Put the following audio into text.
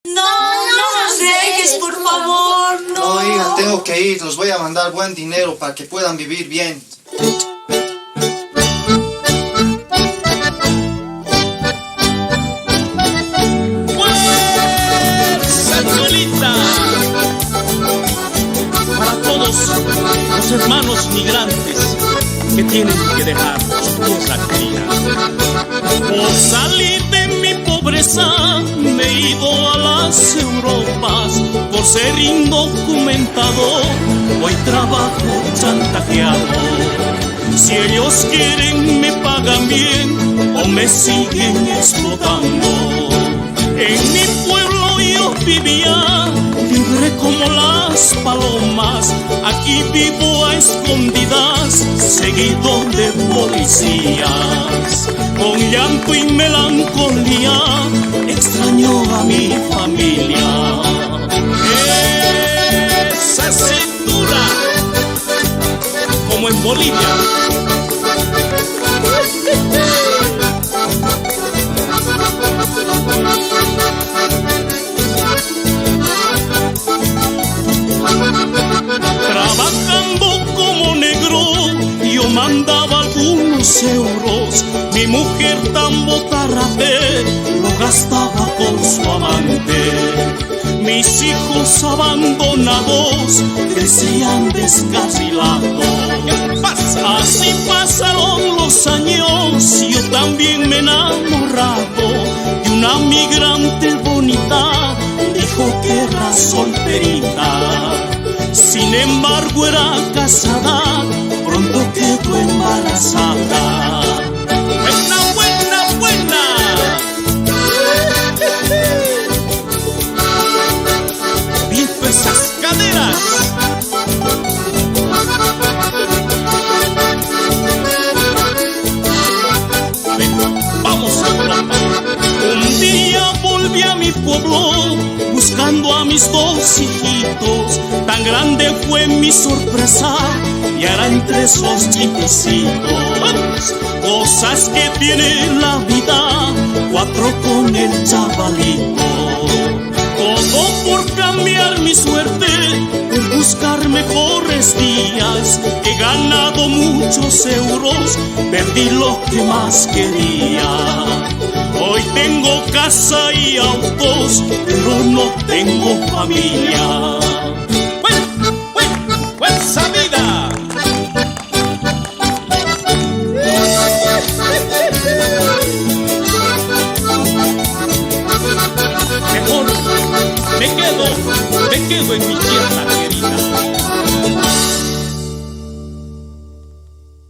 No, no nos dejes, por favor, no. No, hija, tengo que ir. Los voy a mandar buen dinero para que puedan vivir bien. Para todos los hermanos migrantes que tienen que dejar su tierra querida. Por salir de mi pobreza me he ido a las Europas. Por ser indocumentado hoy trabajo chantajeado. Si ellos quieren me pagan bien o me siguen explotando. En mi pueblo yo vivía libre como las palomas. Aquí vivo a escondidas, seguido de policías. Con llanto y melancolía extraño a mi familia. Esa cintura, como en Bolivia. Trabajando como negro yo mandaba algunos euros. Mi mujer tan botarrate lo gastaba con su amante. Mis hijos abandonados crecían descarrilados. Así pasaron los años, yo también me he enamorado de una migrante bonita, dijo que era solterita. Sin embargo era casada, pronto quedó embarazada. ¡Buena, buena, buena! ¡Viento esas caderas! Vamos a tratar. Un día volví a mi pueblo buscando a mis dos hijitos. Tan grande fue mi sorpresa y era entre esos chiquicitos. Cosas que tiene la vida, 4 con el chavalito. Todo por cambiar mi suerte, por buscar mejores días. He ganado muchos euros, perdí lo que más quería. Hoy tengo casa y autos, pero no tengo familia. ¡Esa vida! Mejor me quedo en mi tierra.